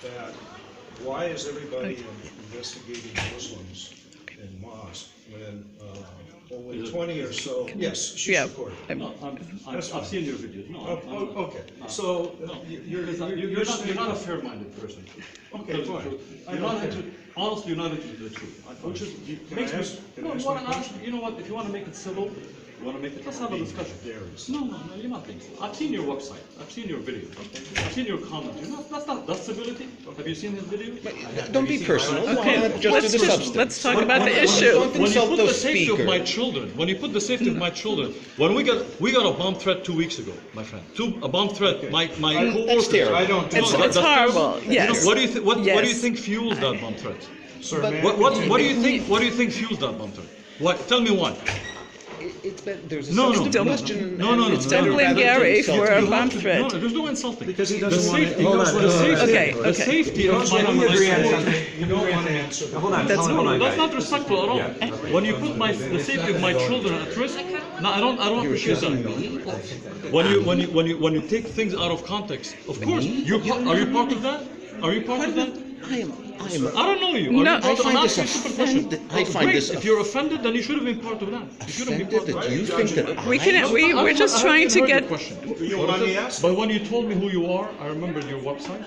that why is everybody investigating Muslims in mosques when only 20 or so? Yes, she's Yeah. recording. No, I've seen your videos. No, Okay, so you're not a fair-minded person. Okay, fine. You're not into, honestly, you're not into the truth. Which is, makes me, no, you wanna ask, you know what, if you wanna make it civil, you wanna make it, let's have a discussion. No, you're not being civil. I've seen your website, I've seen your videos, I've seen your comments. That's civility? Have you seen his videos? Don't be personal. Okay, Just to the substance. let's talk about the Don't issue. When you insult put the those safety of my speakers. children, when we got a bomb threat 2 weeks ago, my friend. A bomb threat. My That's terrible. I don't do It's that. it's horrible, You know, yes. what do you Yes. think fuels that bomb threat? Sir, But may I What do continue? you think fuels that bomb threat? What? Tell me one. It's been, there's a No, no, substantive no, question. no, no, and no, it's no, better Don't blame rather than Gary insult for a people. bomb threat. No, there's no insulting. Because he doesn't want to. safety, Hold on, the safety, Okay, the okay. safety of my Can we agree on children. something? You don't want to answer. Hold on, That's- hold on, That's guys. not respectful at all. Yeah. When you put the safety of my children at risk, no, I don't appreciate that. When you take things out of context, of course, are you part of that? Are you part of that? I am, I don't know you. No, Are you part of- I find I'm this asking a simple question. offended. I find Great. this If you're offended, then you should have been part of that. You shouldn't be part offended of that that. you think that We I- can, we're just trying to get, You want me to ask? But when you told me who you are, I remembered your website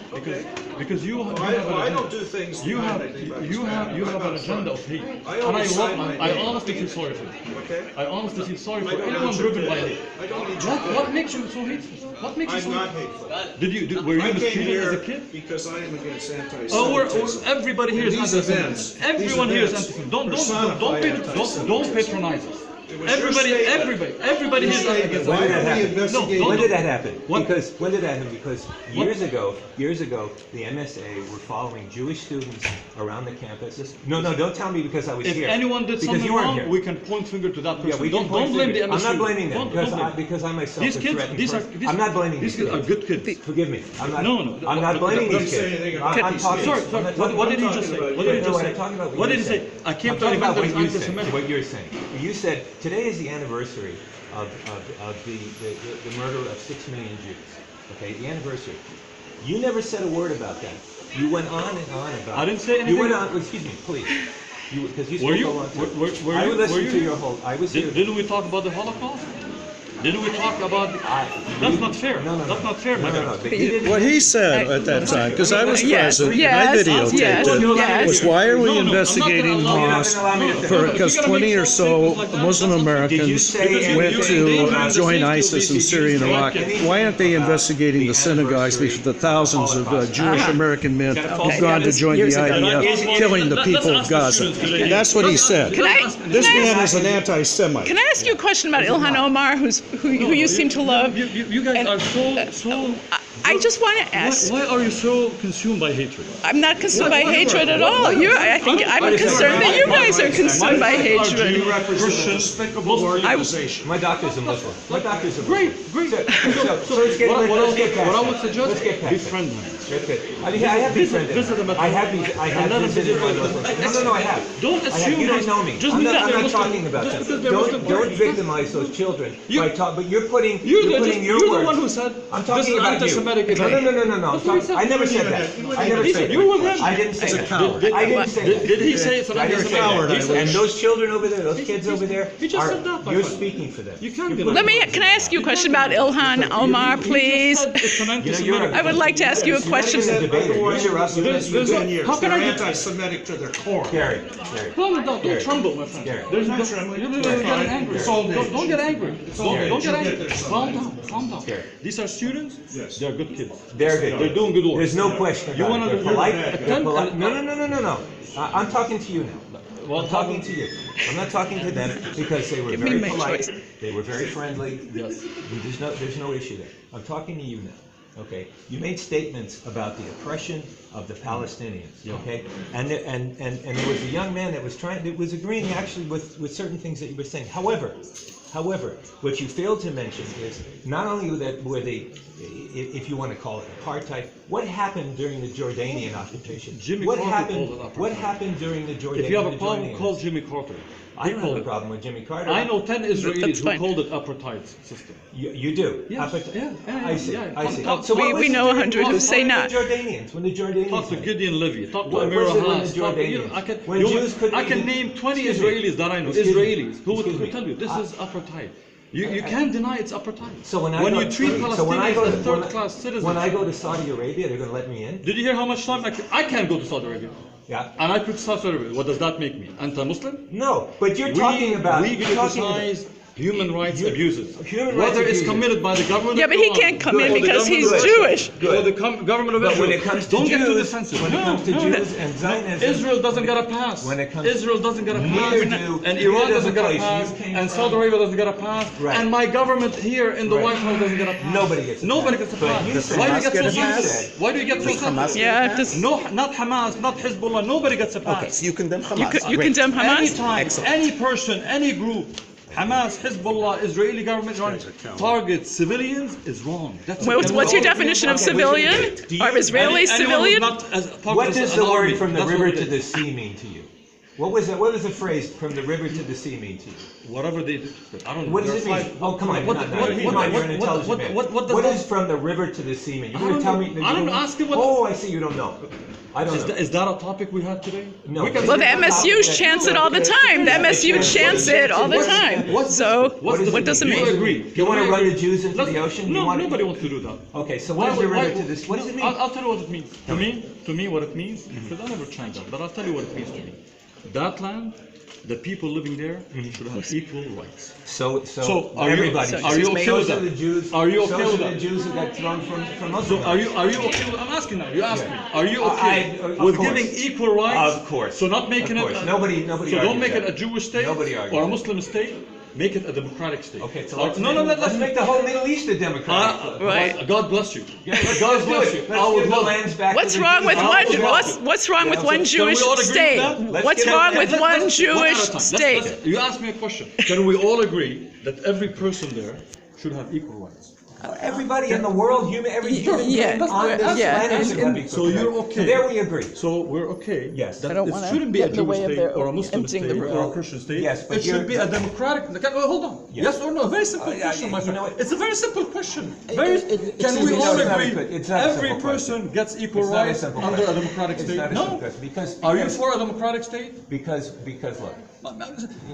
because you have an I don't agenda. do things. You have behind anybody's you have back. you I'm have an not agenda front. of hate, I and always sign my I name. honestly feel sorry for you. Okay? I honestly feel sorry I for don't anyone need your driven by pity. hate. I don't need your What makes you so hateful? What makes you I'm so not hateful? hateful. Were you I came mistreated as a here kid? because I am against Oh, anti-Semitism. everybody here is These anti-Semitic. events- Everyone these here is events anti-Semitic. personify anti-Semitism. Don't patronize us. was your Everybody statement. here is Your against statement. Why anti-Semitism. don't we When investigate? No, did that happen? What? Because when did that happen? Because years ago, the MSA were following Jewish students around the campuses. No, don't tell me because I was If here. anyone did Because something you weren't wrong, here. we can point finger to that person. Yeah, we can don't point blame the fingers. MSU. I'm not blaming them Don't because blame them. because I myself These was kids, threatened. these are first. these, I'm not blaming these these kids are good kids. Forgive me. I'm not. No. I'm not blaming Don't these say kids. anything about I'm these talking. kids. Sorry, I'm not what did talking you about- just say? about What did you No, just I'm say? talking about What did you you say? said. I came I'm to an talking event about that was what you said, anti-Semitic. what you're saying. You said today is the anniversary of the murder of 6 million Jews. Okay, the anniversary. You never said a word about that. You went on and on about. I didn't say anything. You went on. Excuse me, please. Because you spoke Were you? a long time. Were I you? listened Were you to here? your whole. I was here. Didn't we talk about the Holocaust? Didn't we talk about? That's not fair. No. That's not fair, my No. friend. But you didn't. What he said at that time, because I was Yes, present, and I yes, videotaped yes, it, yes. was why are we No, I'm not investigating gonna allow you- Hamas? You're not gonna allow me to For, finish. because 20 or so Muslim Did you Americans say went to join ISIS in Syria and Iraq. anything Why aren't they about investigating the the synagogues anniversary because the thousands of Holocaust? Jewish American men who've gone to join the Years ago. IDF, killing the people of Gaza? That's what he said. This man is an anti-Semite. can I ask you a question about Ilhan Omar, who you seem to love? You guys And- are so. I just want to ask. Why are you so consumed by hatred? I'm not consumed by hatred at all. I think I'm concerned that you guys are consumed by hatred. You represent a despicable organization. My doctor's a Muslim. My doctor's a Muslim. Great. So let's get What I would Let's suggest, get past befriend him. That's it. I mean, I have befriended. Visit them at I have home. I have And let them visited my visit them. Muslims. No, I have. Don't I have. assume You don't that- know me. just I'm because not they're talking Muslim- about just that. because they're Muslim Don't parents. victimize those children. You- But you're putting You're your the words. one who said I'm this talking is about anti-Semitic. you. No. That's what he said. I never said that. I never He said said you were with him. that. I didn't say He's a that. coward. I didn't say that. Did he say it's an I never said anti-Semitic? that. He said- And those children over there, those kids over there, He just said that, my you're friend. speaking for them. You can't get Can I ask you a question about Ilhan Omar, please? It's an you're anti-Semitic. I would like to ask you a question. Otherwise, you're There's you've been years. how can They're I get- anti-Semitic to their core. Gary. Calm down. Don't tremble, my friend. Gary. There's I'm no- not trembling. You're It's getting fine. angry. It's old age. Don't get angry. old age. Don't get You'll get angry. there Calm someday. down. Gary. These are students. Yes. They're good kids. They're good. They're doing good work. There's no question You about wanna- it. They're you're polite. bad guy. They're polite. No. I'm talking to you now. Well, I'm talking to you. I'm not talking to them because they were Give me very my polite. choice. They were very friendly. Yes. There's no issue there. I'm talking to you now. Okay, you made statements about the oppression of the Palestinians. Okay, and there was a young man that was agreeing actually with certain things that you were saying. However, However, what you failed to mention is not only that were they, if you want to call it apartheid, what happened during the Jordanian occupation? Jimmy what Carter happened? called it apartheid. What happened during the Jordanian? If you have a problem, Jordanians? call Jimmy Carter. I don't have a problem with Jimmy Carter. I know 10 Israelis That's who fine. called it apartheid system. You do. Yes, Apartheid- yeah, I see. yeah. I see. Talk- So we- what was we it know during- 100 who what say was not. The Jordanians, when the Jordanians. Talk to had it? Gideon Levy. Talk to What Amir was it when the Haas. talk to- you know, Jordanians- I can, when you Jews couldn't I can even- name 20 Excuse me. Israelis that I know. Excuse me. Israelis who would Excuse me. tell you this is apartheid. You can't deny it's apartheid. So when I when go, you treat so when I Palestinians go as to, third-class citizens. when I go to Saudi Arabia, they're going to let me in. Did you hear how much time I can't go to Saudi Arabia? Yeah. And I criticize Saudi Arabia. What does that make me? Anti-Muslim? No, but you're talking about. We you're talking about- criticize human rights abuses. Human rights Whether it's abuses. committed by the government Yeah, of but he Iran, can't come in or the because he's government of Jewish. Israel, or the government of But Israel. when it comes to Don't get too Jews, defensive. when it comes to No, Jews and Zionism, Israel doesn't get a pass. When it comes- Israel doesn't get a pass. Neither do- and neither Iran does doesn't the get a place pass. you came And from. Saudi Arabia doesn't get a pass. Right. And my government here in the Right. White House doesn't get a pass. Nobody gets a Nobody pass. gets a But pass. you said- Why do you Hamas get get so a pass? sensitive? Why do you get so sensitive? Yeah, just No, not Hamas, not Hezbollah. Nobody gets a pass. Okay, so you condemn Hamas. you Great. condemn Hamas. Anytime, Excellent. any person, any group, Hamas, Hezbollah, Israeli government targets civilians is wrong. That's What's your definition of civilian? Or Israeli civilian? What does the word from the river to the sea mean to you? What was that? What does the phrase "from the river to the sea" mean to you? Whatever they do. I don't know. What does it mean? Oh, come on, What- you're not what- naive. what- Come on, you're an what- intelligent what- man. what does What that- is "from the river to the sea" mean? You're I going to don't tell know. me? I don't you ask him what- Oh, I see. You don't know. I don't know. Is that a topic we had today? No. Well, the MSU chants it all the time. The MSU chants it all the time. So what does it You mean? agree? You want to We run agree. the Jews into the ocean? You No, want nobody wants to do that. Okay, so what is the river to this? What does it mean? I'll tell you what it means. To me, what it means, because I never changed that, but I'll tell you what it means to me. That land, the people living there should have equal rights. So are you- everybody. are you okay with So that? the Jews. Are you so okay should with the that? Jews who got thrown from Muslim. So are you okay with, I'm asking now, you asked me, are you I- okay of with course. giving equal rights? Of course. So not making Of it, course. Nobody so argues don't make that. it a Jewish state Nobody argues or a that. Muslim state, make it a democratic state. Okay, so Or- let's let's make the whole Middle East a democratic. Right. God bless you. Let's God do bless it. you. Let's I would give the love lands back. What's to the wrong with Jews. one? What's wrong with one Jewish all agree with state? that? Let's What's get wrong it- with let's- one Let's- Jewish one at a time. state? You asked me a question. Can we all agree that every person there should have equal rights? Everybody in the world, every human Yeah, being on this yeah, planet should have and- equal So you're rights. okay. So there we agree. So we're okay. Yes. That I don't it wanna shouldn't be a get in the Jewish way of state their or a Muslim emptying state the or a room. Christian state. Yes, but it should be a democratic. Hold on. Yes or no? Very simple yeah, question, my you friend. know what? It's a very simple question. It- Very. it's Can we no, all it's not a agree? good- it's not a Every simple person gets equal It's not a rights simple under a question. democratic It's state. not a simple No. question because Are you for a democratic state? because look.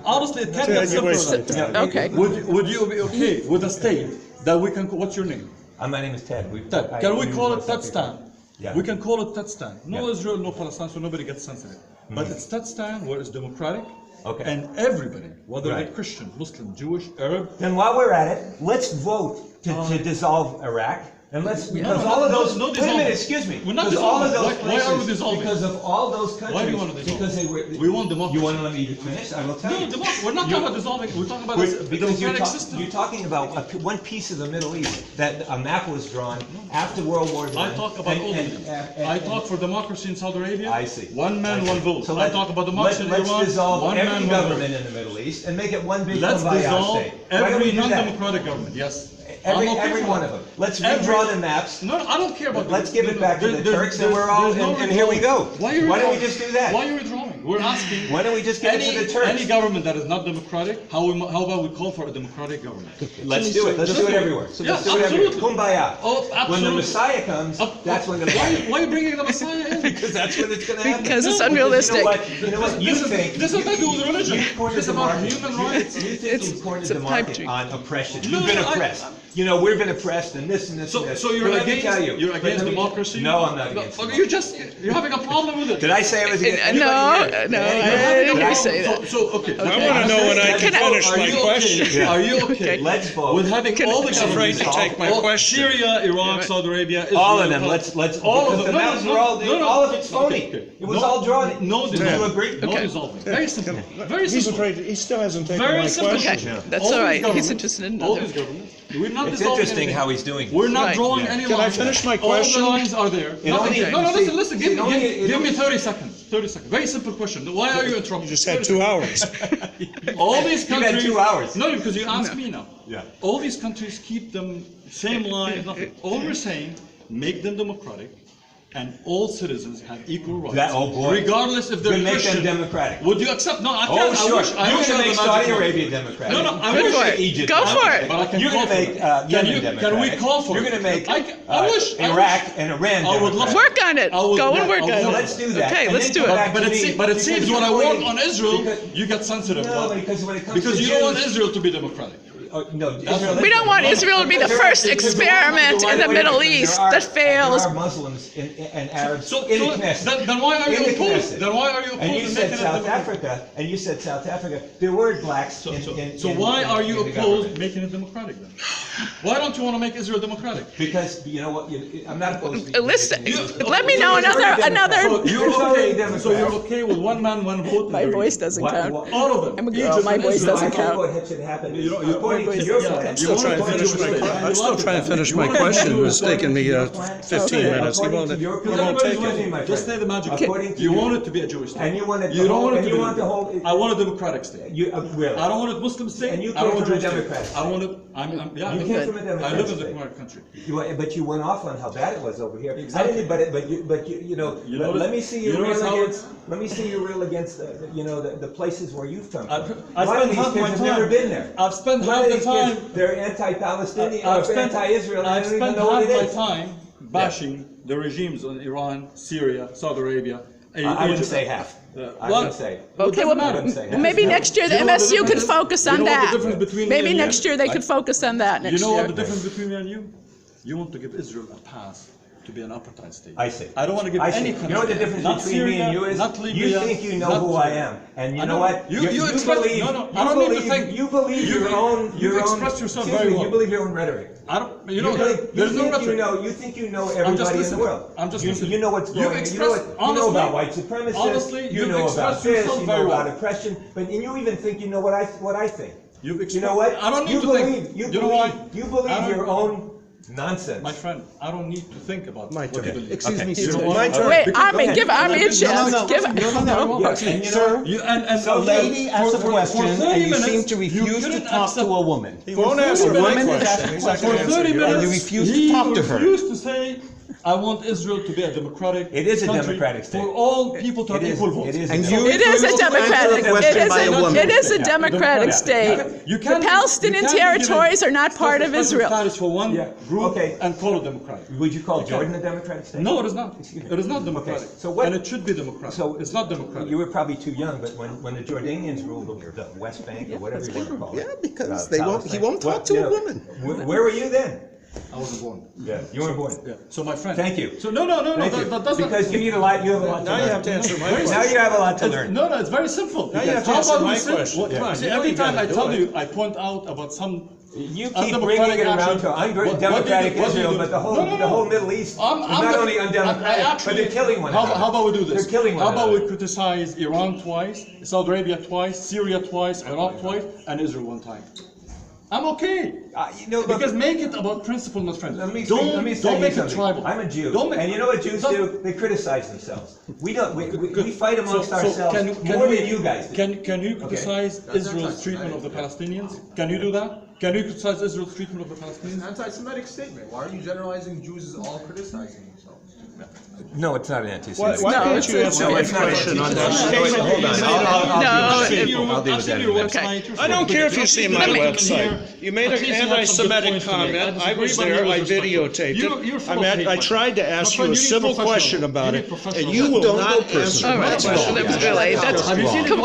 Honestly, it can't Yeah, get you simpler wasted than that. Yeah, Okay. Would you be okay with a state that we can? What's your name? My name is Ted. Ted. Can we call it Tedstan? Yeah. We can call it Tedstan. No Yeah. Israel, no Palestine, so nobody gets sensitive. But it's Tedstan where it's democratic. Okay. And everybody, whether they're Right. Christian, Muslim, Jewish, Arab, Then while we're at it, let's vote to dissolve Iraq. And let's, because all of those, no wait a minute, dissolving. excuse me. We're not Because all of dissolving. those Why are we places, dissolving? because of all those countries. Why do you want to dissolve? Because they were. We want democracy. You want to let me finish? I will tell you. we're not talking about dissolving. We're talking about a Because you're, democratic system. you're talking about one piece of the Middle East that a map was drawn after World War I. I talk about all of them. I talk for democracy in Saudi Arabia. I see. One man, one vote. So I talk about democracy in Iran. Let's dissolve one every man, one government vote. in the Middle East and make it one big Let's kumbaya dissolve state. Why don't we every do that? non-democratic government. Yes. I'm okay Every for one that. of them. Let's Every- redraw the maps. No, I don't care about. Let's give it back to the Turks and we're all, there's no and here we go. withdrawing. Why are you Why don't we withdrawing? just do that? Why are you withdrawing? We're asking. Why don't we just give it to the Turks? Any government that is not democratic, how about we call for a democratic government? Let's do it. Let's do it everywhere. Yeah, Let's do it everywhere. absolutely. Kumbaya. Oh, When the absolutely. Messiah comes, that's when the Why are you bringing the Messiah in? because that's when it's going to happen. Because it's You unrealistic. know what? You know what? You think This has nothing to do with religion. you've cornered This is the about market. human rights. You think It's- you've cornered it's a the pipe market dream. on oppression. No, You've been I- oppressed. You know, we've been oppressed and this and this So, and this. so you're But let me against tell you. you're but against let me- democracy? No, I'm not against Okay, democracy. you're having a problem with it. Did I say I was against No, anybody here? no, Anybody? I didn't Did hear you say that. Okay. I wanna know when I can finish Are my you question. okay? Are you okay? Let's vote. With having all the He's afraid to governments, take my all- question. Syria, Iraq, Saudi Arabia, Israel, All of them. Let's all of because them. the maps were all of it's phony. Okay. It was No- all drawn. No Do dissolving. you agree? No Okay. dissolving. Very simple. Very He's simple. afraid, he still hasn't taken Very my simple. question. Okay, that's All all these right. He's governments- interested in all another. these governments. We're not not It's dissolving interesting anything. how he's doing We're this. not Right. drawing Yeah. any Can I lines. finish my All question? the lines are there. It only- No, you see, listen. it only- Give me 30 seconds. 30 seconds. Very simple question. Why are you interrupting? You just had 2 hours. All these You've countries. had 2 hours. No, because you asked me now. Yeah. All these countries keep them same line. Nothing. All we're saying, make them democratic, and all citizens have equal rights. That- oh, boy. Regardless if they're Then make them Christian. democratic. Would you accept? No, I Oh, can't. sure. I wish You're I going to had make the Saudi magic wand. Arabia democratic. No, I You're wish gonna for make it. Egypt Go for democratic. it. But I can You're call going to for make it. Yemen Can we democratic. call for You're it? going to make I wish. Iraq and Iran I would love- democratic. Work on it. I will- Go and yeah, work I on will- it. So let's do that. Okay, And let's then do come it. back to me, But it because seems you're when I want pointing- on Israel, because- you get sensitive. No, about it. because when it comes Because to you don't want Jews- Israel to be democratic. No, We don't want Israel to be the first experiment in the Middle East that fails. There are Muslims and Arabs So, in the so Knesset. then why are you In the opposed? Knesset. Then why are you opposed And you to said making it South democratic? Africa, and you said South Africa. There were blacks in So why are you the opposed government. making it democratic then? Why don't you want to make Israel democratic? Because you know what? I'm not opposed to Listen, making it- let me know It's already another. So democratic. you're It's already okay. democratic. So you're okay with one man, one vote? My voice doesn't count. All of them. I'm a girl, Egypt my and voice Israel. doesn't I think count. what should happen is, You- according to voice your doesn't plan, count. Still trying to finish I'm still trying to finish my question. It's taken me 15 minutes. He won't, According to your he plan- won't take Everybody's with me, it. my Just say friend. the magic. According to You your- want it to be a Jewish state. And you want it You the don't whole- want it and to you be. want the whole- I want a democratic state. You really? I don't want a Muslim state. And you I don't came want from a Jewish state. democratic I state. want it. Yeah. You came from a democratic I live in a state. democratic country. But you went off on how bad it was over here. Exactly. I didn't, but you know, You notice- let me see you you notice real how against. Let me see you real against the places where you've come I from. spent A lot of these half kids my have time- never been there. I've spent A lot half of the these time- kids, they're anti-Palestinian or anti-Israel. and I've they don't even spent know what half it my is. time bashing the regimes in Iran, Syria, Saudi Arabia. I wouldn't Egypt. say half. I well, wouldn't say. Okay, doesn't well, matter. maybe next year the You know what the MSU could difference is? focus You on know what the that. difference between me Maybe and you? next year they could focus on that You next know what year. the difference between me and you? You want to give Israel a pass to be an apartheid state. I see. I don't want to give I see. any You country. know what the difference not between Syria, me and you is? Not Libya, You think you know not who I am, and you I know know. what? You express- believe. no, you I don't need to believe, think. You believe You've- your own. you've Your own. expressed yourself excuse very me, well. You believe your own rhetoric. I don't. You know, believe- there's no think rhetoric. You think you know I'm just everybody in the listening. world. I'm just you, listening. you know what's You've going on. You know, expressed- you know about honestly- white supremacists. honestly, you you've know about expressed this. yourself You very know about well. oppression. But and you even think you know what I think. You've You know what? I don't need you to believe, think. You know believe. why? You I believe don't- your own nonsense. My friend, I don't need to think about My what you turn. believe. Excuse me, You sir. know My what? turn. Wait, Because- Armin, give Armin a chance. no. Give No. Yes, and you Sir, know, You, and A lady asked a for question, 30 and you minutes, seem to refuse to couldn't talk to accept- a woman. He won't answer my woman is question. He's not For going to 30 answer minutes, yours. you refuse to he talk to her. refused to say, I want Israel to be a democratic It is a country democratic state. for all people to have It is- equal votes. it is. And you It is a refuse to answer democratic. a question by a woman. It is a democratic state. You The can't- Palestinian you can't be territories given are not part of special Israel. status for one Yeah, group okay. and call it democratic. Would you call Jordan a democratic state? No, it is not. Excuse me. It is not democratic. so what- And it should be democratic. So it's not democratic. You were probably too young, but when the Jordanians ruled the West Bank or whatever you want to call it. Yeah, because they won't- he Palestine, won't talk what- to you a know, woman. Where were you then? I wasn't born. Yeah, you weren't born. Yeah. So my friend. Thank you. So no, Thank you. that doesn't. Because you have a lot to Now you learn. have to answer my Now question. you have a lot to learn. No, it's very simple. Now you have to How answer about my we sit- question. what- Yeah. See, You know every you time gotta I do tell it. you, I point out about some. You keep undemocratic bringing it around action. to What do you do? undemocratic What do you Israel, do? but the whole No. the whole Middle East I'm is not the- only I undemocratic, actually- but they're killing one how, another. How about we do this? They're killing one How about another. we criticize Iran twice, Saudi Arabia twice, Syria twice, Iraq twice, and Israel one time? I'm okay. You know, look, Because make it about principle, my friend. Let me don't say don't make it something. tribal. I'm a Jew, Don't make, and you know what Jews Doesn't- do? They criticize themselves. We don't. We fight amongst So ourselves more than you guys do. Can you criticize Israel's treatment of the Palestinians? Can you do that? Can you criticize Israel's treatment of the It's Palestinians? an anti-Semitic statement. Why are you generalizing Jews as all criticizing themselves? No, it's not an anti-Semitic. Why No, can't it's- you it's- answer my it's not question on anti-Semitic. that? Wait, hold on. No, I've seen your I'll deal with that in a minute. website. I don't care if you see my Let me- website. You made At an least you have some good anti-Semitic points to make. comment. I disagree, was but there. you I was respectful. videotaped You're it. full of hate, I my tried to friend. ask My you a friend, civil need question professional. about You it, need professional. and you will Don't not go answer personal. All my right, question. that was really. That's. Have you seen the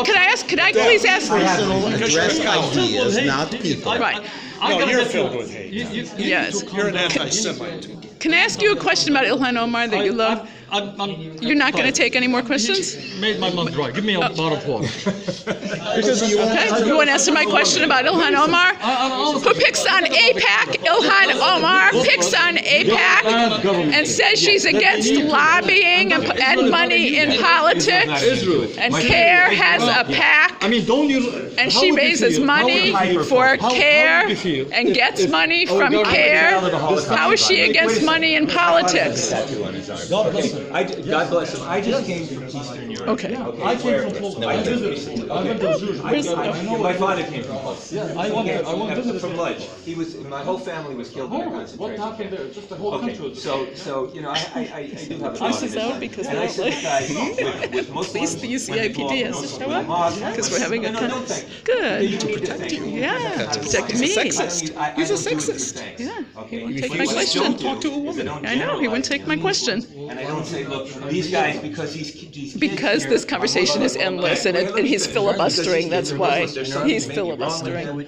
Could I please ask? Address ideas, Hate. not people. Right. I No, gotta you're get filled you- with hate. you Yes. need to calm You're an down. anti-Semite. Can I ask you a question about Ilhan Omar that you love? You're not going to take any more questions? Made my mouth dry. Give me a bottle of water. Okay. You want to answer my question about Ilhan Omar? Who picks on AIPAC? Ilhan Omar picks on AIPAC and says she's against lobbying and money in politics. Israel. And CARE has a PAC. I mean, don't you? And how she would you raises feel? How would money you feel? for How CARE would you feel and if- gets if money our from government- CARE. Holocaust How is she survivor. against Wait a money in second. politics? Tattoo on his arm. God bless him. I just came from Eastern Europe. Okay. I came from Poland. I visited. I went to Zurich. My father came from Poland. Yeah, I went From visited. Lodz. He was. My whole family was killed in a What concentration happened camp. there? Just the whole Okay, country was. so you know, I do have a I thought sit on down this. because And they I don't like- sympathize with Muslims. Please, the when they go UCIPD off has to with show the up mosque. because we're having a No, con- thank you. Good. You need to thank me. Yeah, I protect don't- me. I don't He's need- a I don't do it through sexist. thanks. Yeah. Okay. He won't take But my what I question. don't do is I don't I know, he wouldn't take my question. And I don't say, look, these guys, because these kids Because here this are conversation is endless and he's filibustering, that's why. He's filibustering.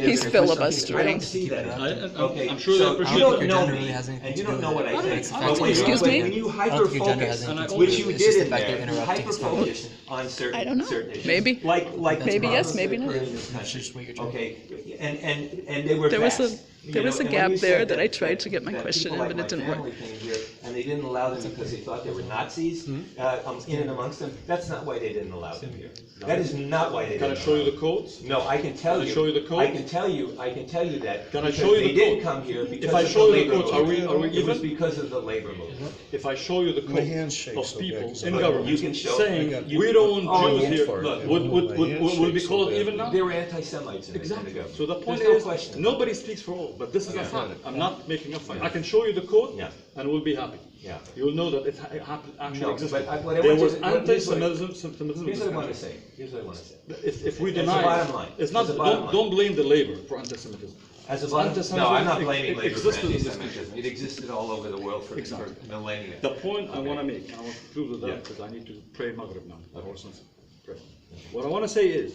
He's filibustering. I don't see that. Okay, I'm sure so they appreciate you don't it. know Gender me, really has anything and to you do don't know with what it. I think. It's But factual. when you- Excuse me? When you I don't think your gender hyper-focus, has anything to do which with you it. It's did just in the fact there, they're you interrupting his hyper-focus on certain I don't know. certain issues. Maybe. Like Maybe yes, problems maybe that not. occur in this That's country. just what you're trying to Okay, and they were There was a- vast. there was a and gap when you there said that I tried to get my that question people in, but like it didn't my work. family came here and they didn't allow them because they thought they were Nazis in and amongst them, that's not why they didn't allow them here. That is not why they Can I didn't. show you allow the codes? them. No, I can tell Can I you. show you the code? I can tell you that. Can I because show you they the didn't code? come here because If I of show the you the labor codes, are we movement. It was even? because of the labor movement. If I show you the My code hands shake of so bad people 'cause in I'm- government You can show- saying I got- we don't want Oh, Jews yeah. here, Look, would we call it even now? They were anti-Semites in the Exactly. government. So the point There's no is, question. nobody speaks for all, but this is a Yeah. fact. I'm not making a fight. I can show you the code, Yeah. and we'll be happy. Yeah. You'll know that it actually No, existed. but what I There want you was to- here's what- anti-Semitism in Here's this what I want to country. say. Here's what I want to say. If we As a deny bottom it, line. it's not. As a bottom line. Don't blame the labor for anti-Semitism. As a bottom, Anti-Semitism no, I'm not blaming labor for existed in this anti-Semitism. It existed all over the world for Exactly. millennia. The point I want to make, and I want to conclude with Yeah. that because I need to pray Maghrib now. Pray. What I want to say is,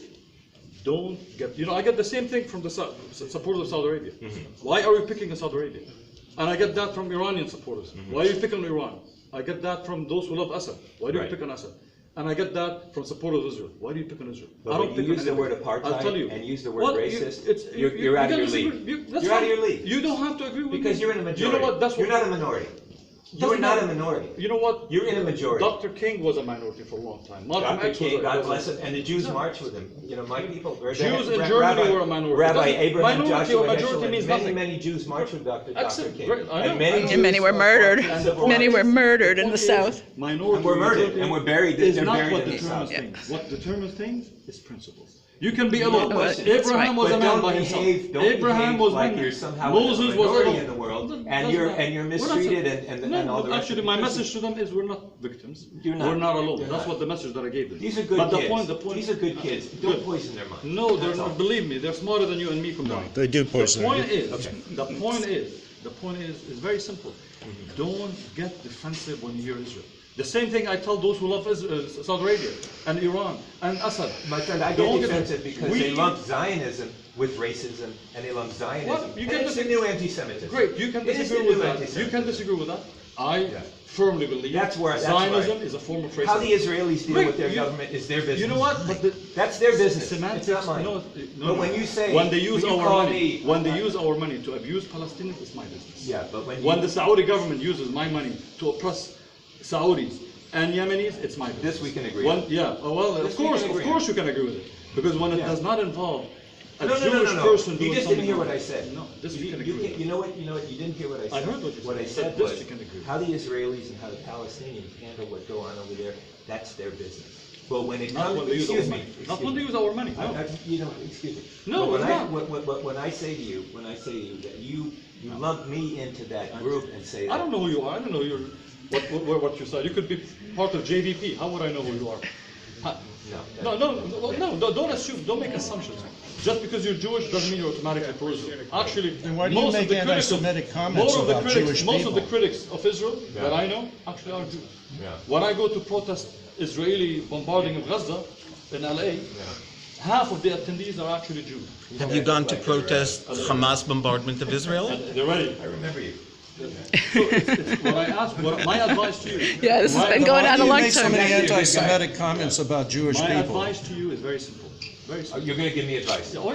don't get. I get the same thing from the supporters of Saudi Arabia. Mm-hmm. Why are we picking on Saudi Arabia? And I get that from Iranian supporters. Mm-hmm. Why are you picking on Iran? I get that from those who love Assad. Why do you Right. pick on Assad? And I get that from supporters of Israel. Why do you pick on Israel? But I when don't you pick on use the anybody. word apartheid I'll tell you. and use the word Well, racist, you you're out of can your disagree. league. That's You're out of fine. your league. You don't have to agree with me. Because you're in a majority. You know what? That's what. You're not a minority. You're Doesn't not a matter. minority. You know what? You're in a majority. Dr. King was a minority for a long time. Malcolm Dr. X was King, a- God was a- bless him, and the Jews marched with him. My people. Jews in Germany were a minority. Rabbi Doesn't- Abraham minority Joshua or majority Heschel, means and nothing. many Jews marched with Dr. Excellent. King. Great. I know. And many And Jews And many were murdered. And the point Many is- were murdered in the point is, South. Minority And we're murdered, majority and we're buried- is they're not buried what in the determines South. things. What determines things is principles. You can be alone. No, that's Abraham was a But man don't by himself. behave, don't Abraham behave was like one. you're somehow Moses a was minority alone. in the world, Doesn't and you're matter. mistreated We're not- and all the rest Actually, of it. my message to them is we're not victims. You're not. We're not alone. You're That's not. what the message that I gave them. These are good But kids. the point. These are good kids. Don't Good. poison their mind. No, they're That's all. not. Believe me, they're smarter than you and me combined. They do poison The point you. is, the point is very simple. Don't get defensive when you hear Israel. The same thing I tell those who love Saudi Arabia and Iran and Assad. My friend, I Don't get get- defensive because we- they lump Zionism with racism, and they lump Zionism. Well, you and can it's the new anti-Semitism. Great, you can It is the disagree new with that. You anti-Semitism. can disagree with that. I firmly believe That's Zionism right. is a form of racism. How the Israelis deal Great, with their you- government is their business. You know what? But That's their business. semantics. It's not mine. No, But when you say, when they use when you our call money, me- when they use our money to abuse Palestinians, it's my business. Yeah, but when you, When the Saudi government uses my money to oppress Saudis and Yemenis, it's my business. This we can agree When, on. yeah, well, This of we course, can of agree course on. you can agree with it. Because when it Yeah. does not involve a No, no, Jewish no, no, no. person You doing just something didn't hear what wrong. I said. No, this we You, can you, agree can't- with. you know what? You know what? You didn't hear what I said. I heard what you What I said. said This was you can agree with. how the Israelis and how the Palestinians handle what go on over there. That's their business. But when it Not comes, when they use our excuse me, money. Not when they use our money, no. You know, excuse me. No, But when it's I not. when I say to you, that you lump me into that group and say I that, don't know who you are. I don't know what you said. You could be part of JVP. How would I know who you are? Huh? No, don't assume. Don't make assumptions. Just because you're Jewish doesn't mean you're automatically pro-Israel. Actually, Then why do you most of make the critics anti-Semitic comments most of the about critics, Jewish most of the people? critics of Israel that I know actually are Jews. Yeah. When I go to protest Israeli bombarding of Gaza in LA, half of the attendees are actually Jews. Have you gone to protest Hamas bombardment of Israel? And they're ready. I remember you. What I ask, my advice to you. Yeah, this has been going on a Why long do you make so time. many anti-Semitic comments about Jewish My people? advice to you is very simple. Very simple. You're gonna give me advice. Yeah, well,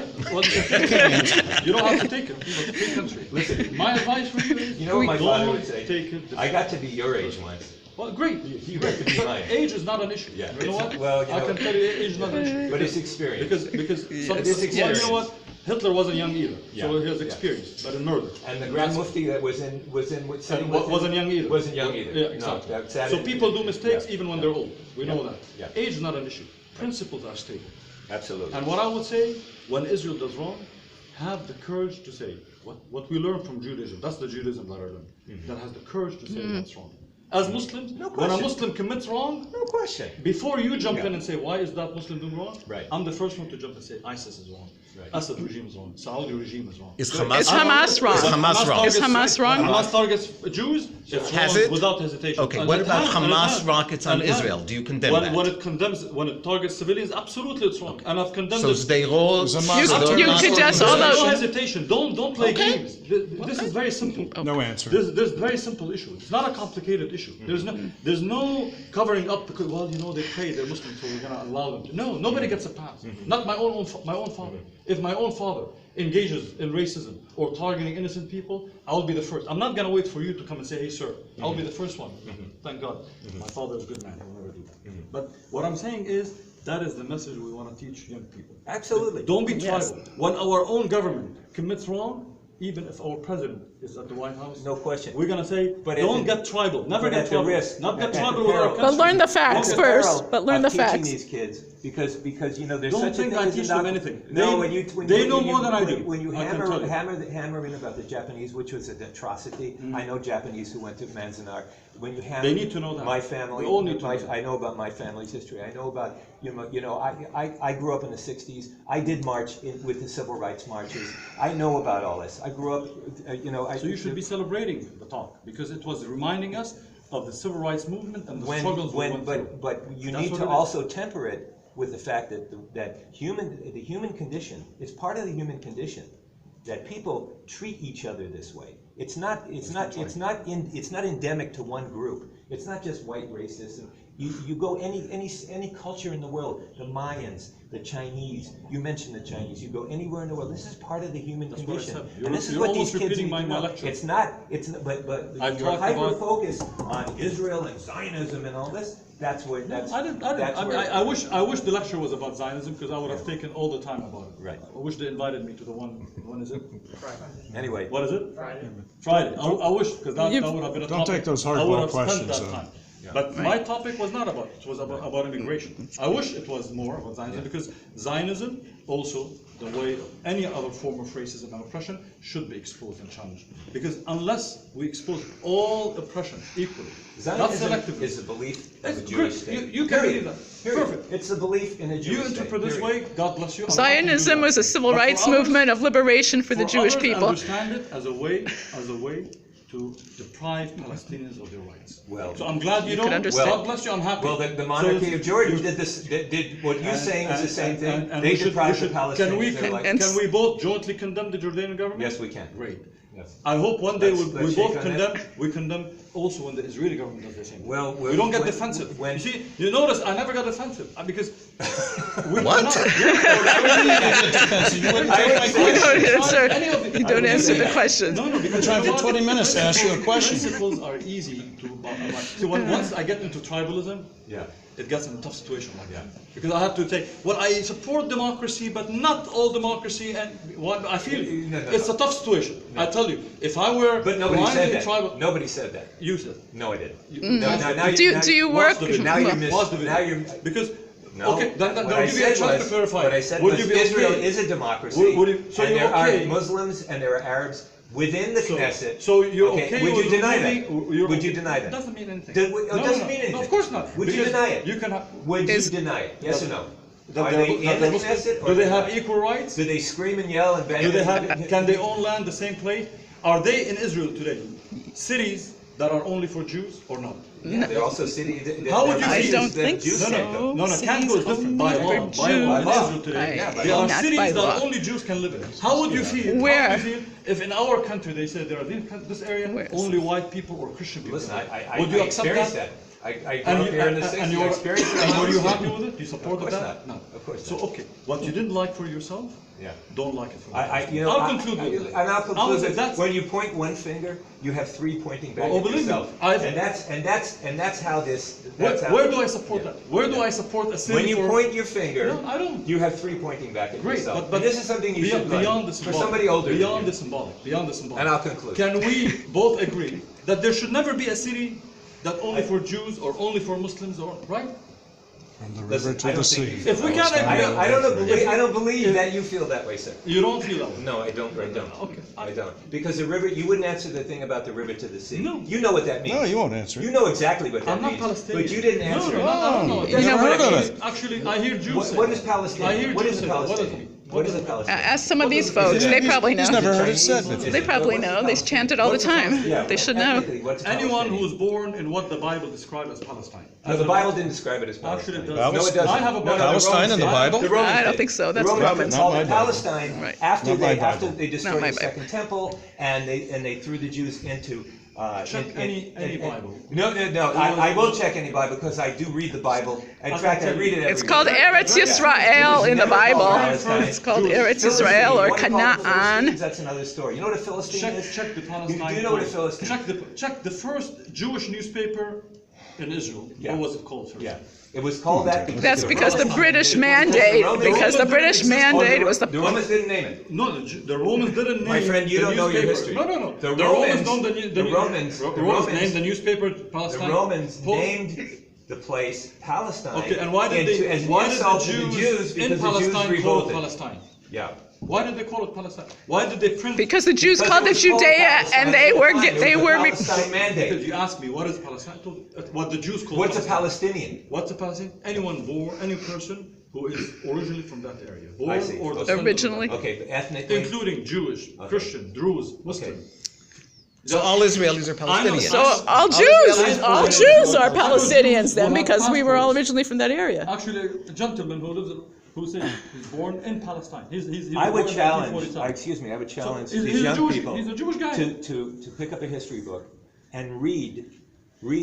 you don't have to take it. It's a free country. Listen, my advice for you is You know what my father don't would say? take it. I got to be your age once. Well, great. You got to be mine. Age is not an issue. Yeah, You know it's- what? well, you I know- can tell you, age is not an issue. But it's experience. Because some, It is well, you experience. know what? Hitler wasn't young either, Yeah, so he has yeah. experience, but in murder. And the Grand Mufti that was in sitting with him Wasn't young either. wasn't young either. Yeah, No, exactly. that's that So is- people do mistakes Yeah. even when they're old. We know that. Yeah. Age is not an issue. Principles are stable. Absolutely. And what I would say, when Israel does wrong, have the courage to say what we learn from Judaism. That's the Judaism that I learned. That has the courage to say that's wrong. As Muslims, when a question. Muslim commits wrong, No question. before you jump in Yeah. and say, why is that Muslim doing wrong? Right. I'm the first one to jump and say, ISIS is wrong. Right. Assad regime is wrong. Saudi regime is wrong. Is Is Hamas Hamas wrong? Is Hamas wrong? Is Hamas wrong? When Hamas targets Jews, it's Has wrong it? without hesitation. Okay, And what it about has, and it Hamas has. rockets on And it has. Israel? Do you condemn when, that? when it targets civilians, absolutely it's wrong. And I've condemned So it. Sderot, Is Hamas- You Hamas suggest all There's no those. hesitation. Don't play games. This is very simple. No answer. There's very simple issue. It's not a complicated issue. There's no covering up because they pray, they're Muslim, so we're gonna allow them to. No, nobody gets a pass. Not my own father. If my own father engages in racism or targeting innocent people, I'll be the first. I'm not gonna wait for you to come and say, hey sir, I'll be the first one. Thank God. My father is a good man, he'll never do that. But what I'm saying is that is the message we want to teach young people. Absolutely. Don't be Yes. tribal. When our own government commits wrong, even if our president is at the White House, No question. we're gonna say, But don't at get tribal. Never but get at the tribal. risk- Not get at the tribal with our peril- country. But learn the facts At the first. peril But learn of the teaching facts. these kids because there's Don't such a think thing I as teach indoctrin- them anything. No, They know more than I do. When you I can tell you. hammer in about the Japanese, which was an atrocity. I know Japanese who went to Manzanar. When you hammer, They need to know that. My family. We all need to know that. I know about my family's history. I know about I grew up in the '60s. I did march with the civil rights marches. I know about all this. I grew up. So you should be celebrating the talk because it was reminding us of the civil rights movement and the struggles we went through. But you That's need what to it is. also temper it with the fact that the human condition is part of the human condition that people treat each other this way. It's not endemic to one group. It's not just white racism. You go any culture in the world, the Mayans, the Chinese. You mentioned the Chinese. You go anywhere in the world. This is part of the human That's what I condition, said. and You're- this is you're what these almost kids repeating need my to know. lecture. It's not. But I your talked hyper about- focus on Israel and Zionism and all this. That's where. That's. I didn't. That's I mean, where- I wish the lecture was about Zionism because I would have taken all the time about it. Right. I wish they invited me to the one. When is it? Anyway. What is it? Friday. I wish because that would have been a Don't topic. take those I would hardball have spent questions, that though. time. But my topic was not about it. It was about immigration. I wish it was more about Zionism because Zionism also, the way any other form of racism and oppression, should be exposed and challenged. Because unless we expose all oppression equally, not Zionism selectively, is a belief of a It's Jewish good. state. You can Period. believe that. Period. Perfect. It's a belief in a Jewish you state. interpret this Period. way, God bless you. I'm not gonna do Zionism that. was a civil But for rights others- movement of liberation for the for Jewish others, people. Understand it as a way to deprive Palestinians of their rights. Well, so I'm glad you could don't. understand. God bless you. I'm happy. Well, the monarchy So of Jordan you- did this. Did what you're saying is the same thing. and They we should- deprived we the should- Palestinians of their rights. Can we both jointly condemn the Jordanian government? Yes, we can. Great. Yes. I hope one day Let's we shake both on condemn. that. We condemn also when the Israeli government does the same. Well, we don't get when- defensive. when- You see, you notice I never got defensive because we What? You don't answer. You don't answer the question. No, because Been trying for you know what? 20 minutes to ask you a question. Principles are easy to abide. See, once I get into tribalism, Yeah. it gets in a tough situation like that. Because I have to say, well, I support democracy, but not all democracy, and I feel No, it's a tough situation. I tell you, if I were But nobody said blindly that. tribal, Nobody said that. you said. No, I didn't. You- No, now Do you- do you now- work? Watch the video. Now you're Well, mis- Watch the video. Now you're. Because No. okay, then What I'll I give you a said chance was- to clarify. What I said Would was you be Israel okay? is a democracy, So and you're there okay. are Muslims and there are Arabs within the Knesset. So you're okay Would you with deny removing- that? you're Would you okay- deny It that? doesn't mean anything. It doesn't mean anything. No, of course not. Would you Because deny it? You can have. Would you Is- deny it? Yes or no? that Are they're- they that in they're the Muslim? Knesset? or Do they they're have not? equal rights? Do they scream and yell and bang? Do they have? Can they own land the same place? Are they in Israel today? Cities that are only for Jews or not? They're also city. How would you I feel don't that think Jews so. can't go. No, Canada is different by law. For By law. Jews. Israel today. Yeah, by There law. are Not cities by that law. only Jews can live in. How would you feel? Where? How would you feel if in our country they said there are this area Where? only white people or Christian people? Listen, I would you accept experienced that? that. I grew And up you, here in the and 60s. you I were, experienced it. and were you happy with it? You supported Of course that? not. No. Of course So not. okay, what you didn't like for yourself, Yeah. don't like it for I'll conclude with that. And I'll conclude that that's- when you point one finger, you have three pointing back Well, at believe me, yourself. I've- And that's how this. Where, That's how, where do I support that? Where do I support a city when you for? point your finger, No, I don't. you have three pointing back at Great, yourself. but this is something you should learn beyond the for symbolic. somebody older. than Beyond you. the symbolic. Beyond the symbolic. And I'll conclude. Can we both agree that there should never be a city that only for Jews or only for Muslims, or right? From the Listen, river to I the don't sea. think you If we can't agree, I don't believe that you feel that way, sir. you don't feel that way. No, I don't. I don't. Okay. I don't. Because the river, you wouldn't answer the thing about the river to the sea. No. You know what that means. No, you won't answer You it. know exactly what that I'm not means. Palestinian. But you didn't answer no, it. No, You that's never not heard what of it means. Actually, I hear Jews say What that. is Palestinian? I hear What Jews is a say that. What does it Palestinian? mean? What is a Palestinian? Ask some of these folks. They probably know. He's never heard it Chinese? said Is before. They it- probably what's a know. They Palestinian? chant it all the time. Yeah, They should know. ethnically, what's a Anyone who Palestinian? was born in what the Bible described as Palestine. No, the Bible didn't describe it as Actually, Palestine. it does. No, it doesn't. I have a Bible. Palestine in the Bible? The Romans I don't did. think so. The That's Romans Romans. called Not it my Bible. Palestine Right. after Not my after Bible. they destroyed my the Bible. Second Temple and they threw the Jews into. Check any Bible. No. I will check any Bible because I do read the Bible. In fact, I read it every It's called week. Eretz Yisrael in the Bible. It's called Eretz Yisrael or What about the Canaan. Philistines? That's another story. You know what a Philistine is? Check the Palestine. Do you know what a Philistine? Check the first Jewish newspaper in Israel. Yeah. What was it called first? Yeah. It was called that because That's the because the Romans- British because mandate, Romans- because the British mandate was The the, Romans didn't name it. No, the Romans didn't name My friend, you the don't know your newspaper. history. No. The Romans Romans- named the Romans- named the newspaper The Palestine. Romans Post. named the place Palestine. Okay, and why did as an why did insult the to Jews, Jews in because the Jews Palestine call it revolted. Palestine? Yeah. Why did they call it Palestine? Why did they print? because the Jews Because called it was called Judea Palestine and at they the were, time. It they was were, a Palestine mandate. You asked me what is Palestine? I told you, what the Jews call What's a Palestine. Palestinian? What's a Palestinian? Anyone born, any person who is originally from that area, born I see. or Okay. descendant of Originally. that. Okay, but ethnically. Including Jewish, Christian, Druze, Muslim. So all Israelis are Palestinians. so all Jews are Palestinians then because we were all originally from that area. Actually, a gentleman who says he's born in Palestine. He I was would born in challenge, 1947. excuse me, I would challenge he's these a young Jewish- people he's a Jewish guy. to pick up a history book and read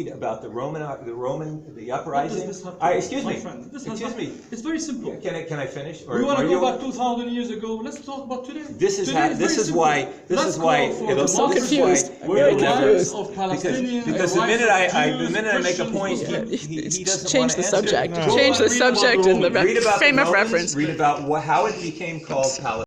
about the uprising. this have to I, do, excuse my me, friend? This has excuse nothing- me. It's very simple. Can I finish? Or We want to are go you- back 2,000 years ago. Let's talk about today. This is Today how- very this is simple. why- this Let's is why call for it'll- so democracy, confused. where Very the rights confused. of Palestinians, Because the the minute rights of the Jews, minute I make a Christians, point, Muslims. he doesn't Change want the to subject. answer. Change the Read about the subject in the Romans. Read about frame the of Romans, reference. Read about how it became called Palestine.